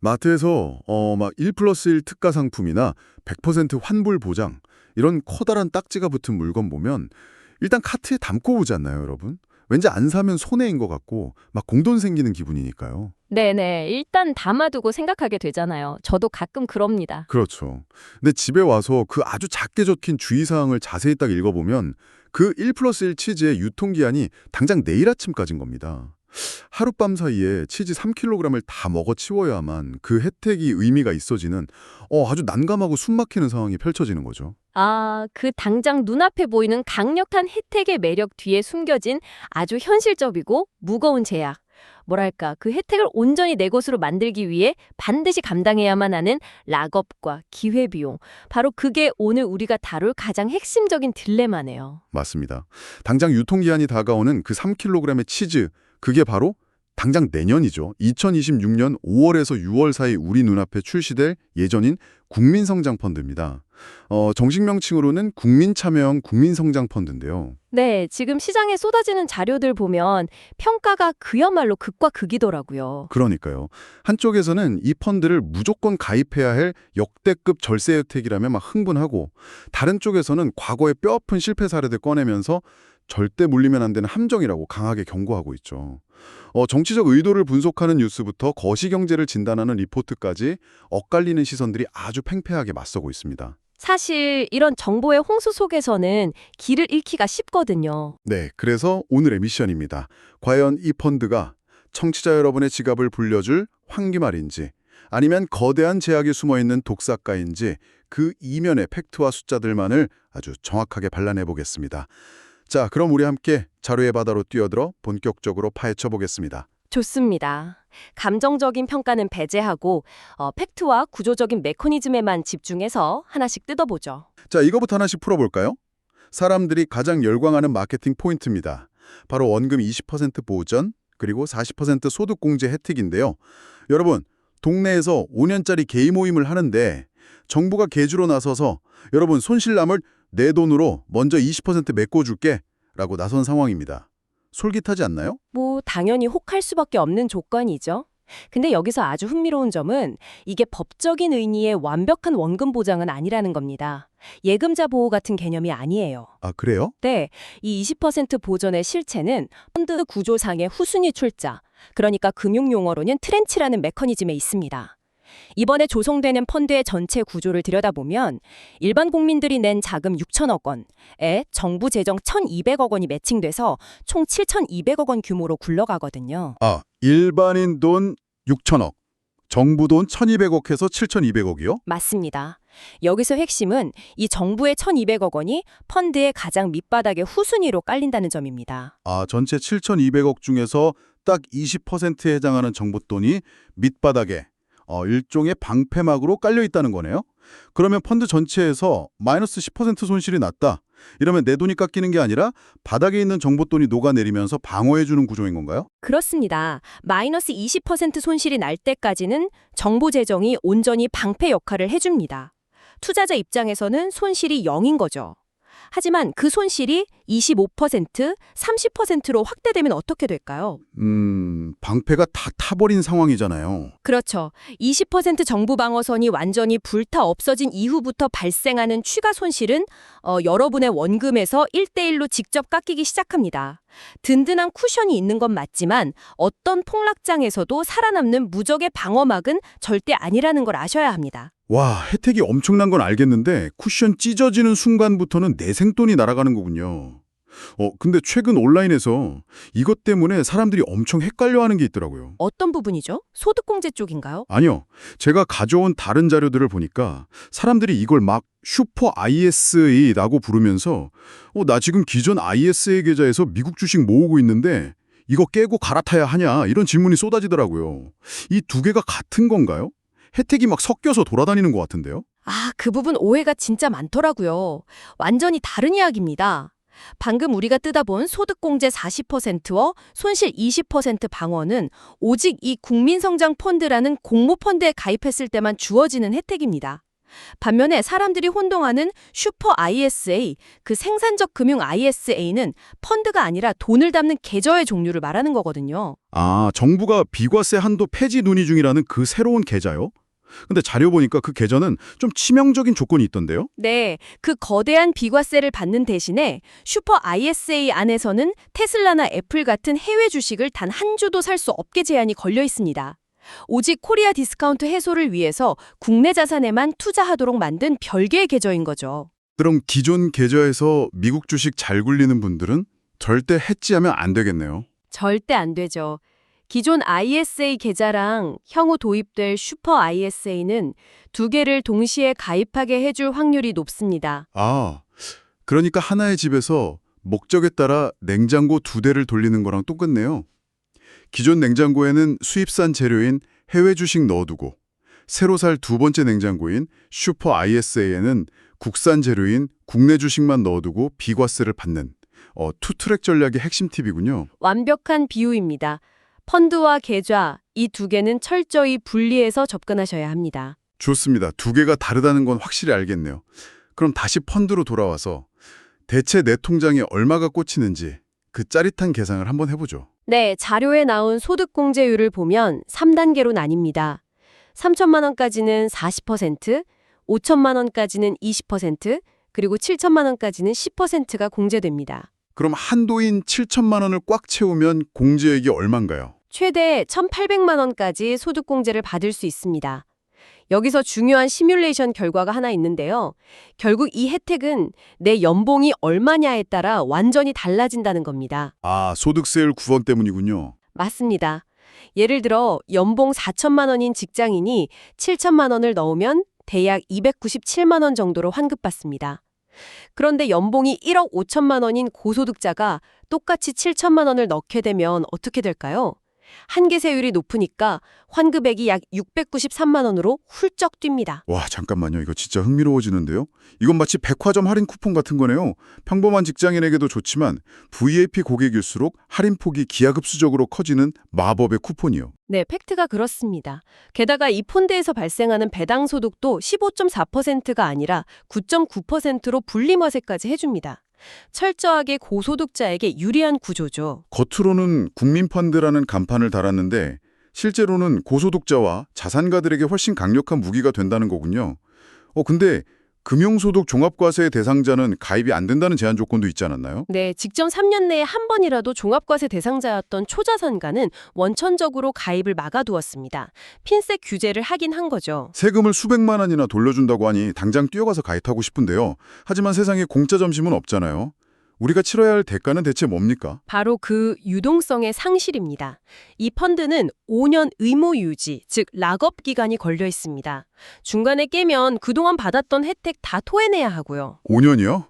마트에서 막 1 플러스 1 특가 상품이나 100% 환불 보장 이런 커다란 딱지가 붙은 물건 보면 일단 카트에 담고 보지 않나요, 여러분? 왠지 안 사면 손해인 것 같고 막 공돈 생기는 기분이니까요. 네네. 일단 담아두고 생각하게 되잖아요. 저도 가끔 그럽니다. 그렇죠. 근데 집에 와서 그 아주 작게 적힌 주의사항을 자세히 딱 읽어보면 그 1 플러스 1 치즈의 유통기한이 당장 내일 아침까지인 겁니다. 하룻밤 사이에 치즈 3kg을 다 먹어치워야만 그 혜택이 의미가 있어지는 아주 난감하고 숨막히는 상황이 펼쳐지는 거죠. 아, 그 당장 눈앞에 보이는 강력한 혜택의 매력 뒤에 숨겨진 아주 현실적이고 무거운 제약. 뭐랄까, 그 혜택을 온전히 내 것으로 만들기 위해 반드시 감당해야만 하는 락업과 기회비용. 바로 그게 오늘 우리가 다룰 가장 핵심적인 딜레마네요. 맞습니다. 당장 유통기한이 다가오는 그 3kg의 치즈, 그게 바로 당장 내년이죠. 2026년 5월에서 6월 사이 우리 눈앞에 출시될 예전인 국민성장펀드입니다. 정식 명칭으로는 국민참여형 국민성장펀드인데요. 네, 지금 시장에 쏟아지는 자료들 보면 평가가 그야말로 극과 극이더라고요. 그러니까요. 한쪽에서는 이 펀드를 무조건 가입해야 할 역대급 절세 혜택이라며 막 흥분하고, 다른 쪽에서는 과거의 뼈아픈 실패 사례들 꺼내면서 절대 물리면 안 되는 함정이라고 강하게 경고하고 있죠. 정치적 의도를 분석하는 뉴스부터 거시경제를 진단하는 리포트까지 엇갈리는 시선들이 아주 팽팽하게 맞서고 있습니다. 사실 이런 정보의 홍수 속에서는 길을 잃기가 쉽거든요. 네, 그래서 오늘의 미션입니다. 과연 이 펀드가 청취자 여러분의 지갑을 불려줄 황기말인지 아니면 거대한 제약이 숨어있는 독사가인지 그 이면의 팩트와 숫자들만을 아주 정확하게 발라내 보겠습니다. 자, 그럼 우리 함께 자료의 바다로 뛰어들어 본격적으로 파헤쳐 보겠습니다. 좋습니다. 감정적인 평가는 배제하고 팩트와 구조적인 메커니즘에만 집중해서 하나씩 뜯어보죠. 자, 이거부터 하나씩 풀어볼까요? 사람들이 가장 열광하는 마케팅 포인트입니다. 바로 원금 20% 보전, 그리고 40% 소득공제 혜택인데요. 여러분, 동네에서 5년짜리 개인 모임을 하는데 정부가 개주로 나서서 여러분 손실남을 내 돈으로 먼저 20% 메꿔줄게 라고 나선 상황입니다. 솔깃하지 않나요? 뭐 당연히 혹할 수밖에 없는 조건이죠. 근데 여기서 아주 흥미로운 점은 이게 법적인 의미의 완벽한 원금 보장은 아니라는 겁니다. 예금자 보호 같은 개념이 아니에요. 아, 그래요? 네, 이 20% 보전의 실체는 펀드 구조상의 후순위 출자, 그러니까 금융용어로는 트렌치라는 메커니즘에 있습니다. 이번에 조성되는 펀드의 전체 구조를 들여다보면 일반 국민들이 낸 자금 6천억 원에 정부 재정 1,200억 원이 매칭돼서 총 7,200억 원 규모로 굴러가거든요. 아, 일반인 돈 6천억, 정부 돈 1,200억 해서 7,200억이요? 맞습니다. 여기서 핵심은 이 정부의 1,200억 원이 펀드의 가장 밑바닥의 후순위로 깔린다는 점입니다. 아, 전체 7,200억 중에서 딱 20%에 해당하는 정부 돈이 밑바닥에 일종의 방패막으로 깔려 있다는 거네요. 그러면 펀드 전체에서 마이너스 10% 손실이 났다. 이러면 내 돈이 깎이는 게 아니라 바닥에 있는 정부 돈이 녹아내리면서 방어해주는 구조인 건가요? 그렇습니다. 마이너스 20% 손실이 날 때까지는 정부 재정이 온전히 방패 역할을 해줍니다. 투자자 입장에서는 손실이 0인 거죠. 하지만 그 손실이 25%, 30%로 확대되면 어떻게 될까요? 방패가 다 타버린 상황이잖아요. 그렇죠. 20% 정부 방어선이 완전히 불타 없어진 이후부터 발생하는 추가 손실은 여러분의 원금에서 1대1로 직접 깎이기 시작합니다. 든든한 쿠션이 있는 건 맞지만 어떤 폭락장에서도 살아남는 무적의 방어막은 절대 아니라는 걸 아셔야 합니다. 와, 혜택이 엄청난 건 알겠는데 쿠션 찢어지는 순간부터는 내 생돈이 날아가는 거군요. 근데 최근 온라인에서 이것 때문에 사람들이 엄청 헷갈려하는 게 있더라고요. 어떤 부분이죠? 소득공제 쪽인가요? 아니요. 제가 가져온 다른 자료들을 보니까 사람들이 이걸 막 슈퍼 ISA라고 부르면서 나 지금 기존 ISA 계좌에서 미국 주식 모으고 있는데 이거 깨고 갈아타야 하냐 이런 질문이 쏟아지더라고요. 이 두 개가 같은 건가요? 혜택이 막 섞여서 돌아다니는 것 같은데요? 아, 그 부분 오해가 진짜 많더라고요. 완전히 다른 이야기입니다. 방금 우리가 뜯어본 소득공제 40%와 손실 20% 방어는 오직 이 국민성장펀드라는 공모펀드에 가입했을 때만 주어지는 혜택입니다. 반면에 사람들이 혼동하는 슈퍼 ISA, 그 생산적 금융 ISA는 펀드가 아니라 돈을 담는 계좌의 종류를 말하는 거거든요. 아, 정부가 비과세 한도 폐지 논의 중이라는 그 새로운 계좌요? 근데 자료 보니까 그 계좌는 좀 치명적인 조건이 있던데요? 네, 그 거대한 비과세를 받는 대신에 슈퍼 ISA 안에서는 테슬라나 애플 같은 해외 주식을 단 한 주도 살 수 없게 제한이 걸려 있습니다. 오직 코리아 디스카운트 해소를 위해서 국내 자산에만 투자하도록 만든 별개의 계좌인 거죠. 그럼 기존 계좌에서 미국 주식 잘 굴리는 분들은 절대 해지하면 안 되겠네요. 절대 안 되죠. 기존 ISA 계좌랑 향후 도입될 슈퍼 ISA는 두 개를 동시에 가입하게 해줄 확률이 높습니다. 아, 그러니까 하나의 집에서 목적에 따라 냉장고 2대를 돌리는 거랑 똑같네요. 기존 냉장고에는 수입산 재료인 해외 주식 넣어두고 새로 살 두 번째 냉장고인 슈퍼 ISA에는 국산 재료인 국내 주식만 넣어두고 비과세를 받는 투트랙 전략의 핵심 팁이군요. 완벽한 비유입니다. 펀드와 계좌, 이 두 개는 철저히 분리해서 접근하셔야 합니다. 좋습니다. 두 개가 다르다는 건 확실히 알겠네요. 그럼 다시 펀드로 돌아와서 대체 내 통장에 얼마가 꽂히는지 그 짜릿한 계산을 한번 해보죠. 네, 자료에 나온 소득공제율을 보면 3단계로 나뉩니다. 3천만 원까지는 40%, 5천만 원까지는 20%, 그리고 7천만 원까지는 10%가 공제됩니다. 그럼 한도인 7천만 원을 꽉 채우면 공제액이 얼만가요? 최대 1,800만 원까지 소득공제를 받을 수 있습니다. 여기서 중요한 시뮬레이션 결과가 하나 있는데요. 결국 이 혜택은 내 연봉이 얼마냐에 따라 완전히 달라진다는 겁니다. 아, 소득세율 구원 때문이군요. 맞습니다. 예를 들어 연봉 4천만 원인 직장인이 7천만 원을 넣으면 대략 297만 원 정도로 환급받습니다. 그런데 연봉이 1억 5천만 원인 고소득자가 똑같이 7천만 원을 넣게 되면 어떻게 될까요? 한계세율이 높으니까 환급액이 약 693만 원으로 훌쩍 뜁니다. 와, 잠깐만요. 이거 진짜 흥미로워지는데요. 이건 마치 백화점 할인 쿠폰 같은 거네요. 평범한 직장인에게도 좋지만 VIP 고객일수록 할인폭이 기하급수적으로 커지는 마법의 쿠폰이요. 네, 팩트가 그렇습니다. 게다가 이 펀드에서 발생하는 배당 소득도 15.4%가 아니라 9.9%로 분리과세까지 해줍니다. 철저하게 고소득자에게 유리한 구조죠. 겉으로는 국민펀드라는 간판을 달았는데 실제로는 고소득자와 자산가들에게 훨씬 강력한 무기가 된다는 거군요. 근데 금융소득 종합과세 대상자는 가입이 안 된다는 제한 조건도 있지 않았나요? 네, 직전 3년 내에 한 번이라도 종합과세 대상자였던 초자산가는 원천적으로 가입을 막아두었습니다. 핀셋 규제를 하긴 한 거죠. 세금을 수백만 원이나 돌려준다고 하니 당장 뛰어가서 가입하고 싶은데요. 하지만 세상에 공짜 점심은 없잖아요. 우리가 치러야 할 대가는 대체 뭡니까? 바로 그 유동성의 상실입니다. 이 펀드는 5년 의무 유지, 즉 락업 기간이 걸려 있습니다. 중간에 깨면 그동안 받았던 혜택 다 토해내야 하고요. 5년이요?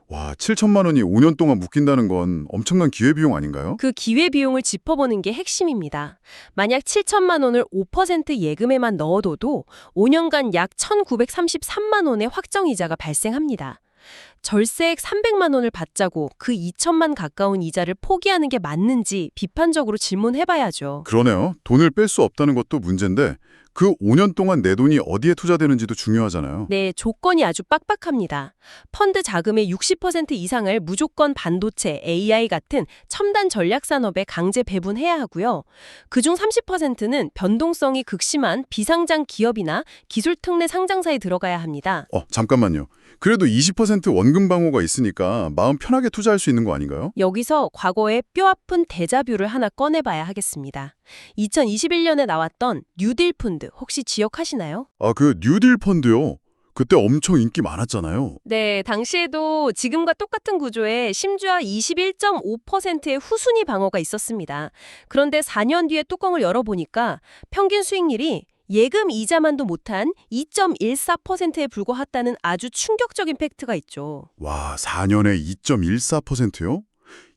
와, 7천만 원이 5년 동안 묶인다는 건 엄청난 기회비용 아닌가요? 그 기회비용을 짚어보는 게 핵심입니다. 만약 7천만 원을 5% 예금에만 넣어둬도 5년간 약 1,933만 원의 확정이자가 발생합니다. 절세액 300만 원을 받자고 그 2천만 가까운 이자를 포기하는 게 맞는지 비판적으로 질문해봐야죠. 그러네요. 돈을 뺄 수 없다는 것도 문제인데 그 5년 동안 내 돈이 어디에 투자되는지도 중요하잖아요. 네, 조건이 아주 빡빡합니다. 펀드 자금의 60% 이상을 무조건 반도체, AI 같은 첨단 전략 산업에 강제 배분해야 하고요. 그중 30%는 변동성이 극심한 비상장 기업이나 기술 특례 상장사에 들어가야 합니다. 잠깐만요. 그래도 20% 원금 방어가 있으니까 마음 편하게 투자할 수 있는 거 아닌가요? 여기서 과거의 뼈아픈 데자뷰를 하나 꺼내봐야 하겠습니다. 2021년에 나왔던 뉴딜 펀드 혹시 기억하시나요? 아, 그 뉴딜 펀드요. 그때 엄청 인기 많았잖아요. 네, 당시에도 지금과 똑같은 구조에 심지어 21.5%의 후순위 방어가 있었습니다. 그런데 4년 뒤에 뚜껑을 열어보니까 평균 수익률이 예금 이자만도 못한 2.14%에 불과했다는 아주 충격적인 팩트가 있죠. 와, 4년에 2.14%요?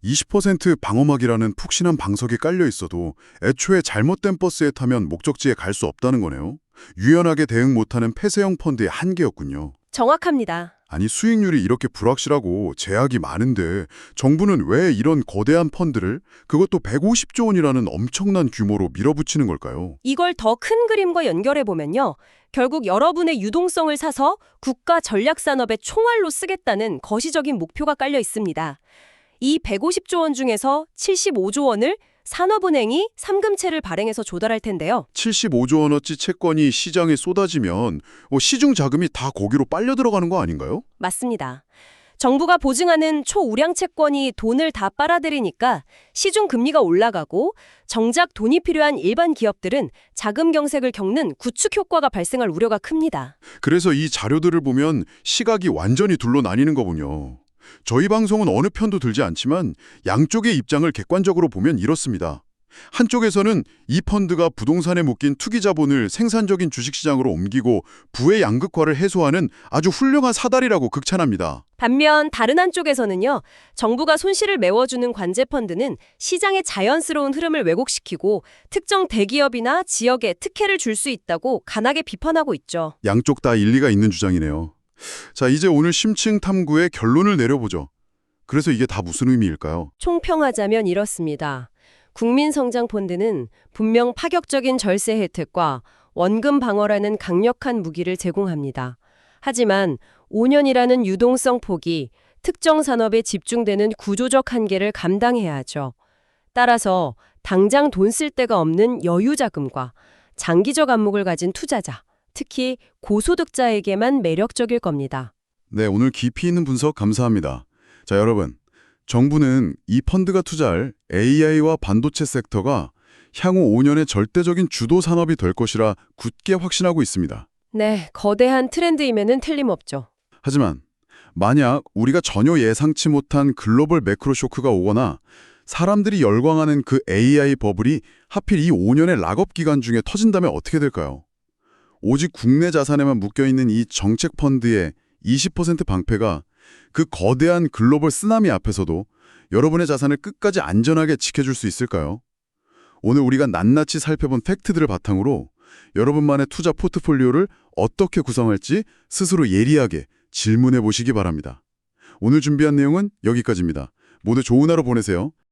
20% 방어막이라는 푹신한 방석이 깔려 있어도 애초에 잘못된 버스에 타면 목적지에 갈 수 없다는 거네요. 유연하게 대응 못하는 폐쇄형 펀드의 한계였군요. 정확합니다. 아니 수익률이 이렇게 불확실하고 제약이 많은데 정부는 왜 이런 거대한 펀드를 그것도 150조 원이라는 엄청난 규모로 밀어붙이는 걸까요? 이걸 더 큰 그림과 연결해 보면요. 결국 여러분의 유동성을 사서 국가 전략 산업의 총알로 쓰겠다는 거시적인 목표가 깔려 있습니다. 이 150조 원 중에서 75조 원을 산업은행이 삼금채를 발행해서 조달할 텐데요. 75조 원어치 채권이 시장에 쏟아지면 시중 자금이 다 거기로 빨려 들어가는 거 아닌가요? 맞습니다. 정부가 보증하는 초우량 채권이 돈을 다 빨아들이니까 시중 금리가 올라가고 정작 돈이 필요한 일반 기업들은 자금 경색을 겪는 구축 효과가 발생할 우려가 큽니다. 그래서 이 자료들을 보면 시각이 완전히 둘로 나뉘는 거군요. 저희 방송은 어느 편도 들지 않지만 양쪽의 입장을 객관적으로 보면 이렇습니다. 한쪽에서는 이 펀드가 부동산에 묶인 투기 자본을 생산적인 주식시장으로 옮기고 부의 양극화를 해소하는 아주 훌륭한 사다리라고 극찬합니다. 반면 다른 한쪽에서는요. 정부가 손실을 메워주는 관제 펀드는 시장의 자연스러운 흐름을 왜곡시키고 특정 대기업이나 지역에 특혜를 줄 수 있다고 간하게 비판하고 있죠. 양쪽 다 일리가 있는 주장이네요. 자, 이제 오늘 심층 탐구의 결론을 내려보죠. 그래서 이게 다 무슨 의미일까요? 총평하자면 이렇습니다. 국민성장펀드는 분명 파격적인 절세 혜택과 원금 방어라는 강력한 무기를 제공합니다. 하지만 5년이라는 유동성 폭이 특정 산업에 집중되는 구조적 한계를 감당해야 하죠. 따라서 당장 돈 쓸 데가 없는 여유 자금과 장기적 안목을 가진 투자자, 특히 고소득자에게만 매력적일 겁니다. 네, 오늘 깊이 있는 분석 감사합니다. 자, 여러분. 정부는 이 펀드가 투자할 AI와 반도체 섹터가 향후 5년의 절대적인 주도 산업이 될 것이라 굳게 확신하고 있습니다. 네, 거대한 트렌드임에는 틀림없죠. 하지만 만약 우리가 전혀 예상치 못한 글로벌 매크로 쇼크가 오거나 사람들이 열광하는 그 AI 버블이 하필 이 5년의 락업 기간 중에 터진다면 어떻게 될까요? 오직 국내 자산에만 묶여있는 이 정책 펀드의 20% 방패가 그 거대한 글로벌 쓰나미 앞에서도 여러분의 자산을 끝까지 안전하게 지켜줄 수 있을까요? 오늘 우리가 낱낱이 살펴본 팩트들을 바탕으로 여러분만의 투자 포트폴리오를 어떻게 구성할지 스스로 예리하게 질문해 보시기 바랍니다. 오늘 준비한 내용은 여기까지입니다. 모두 좋은 하루 보내세요.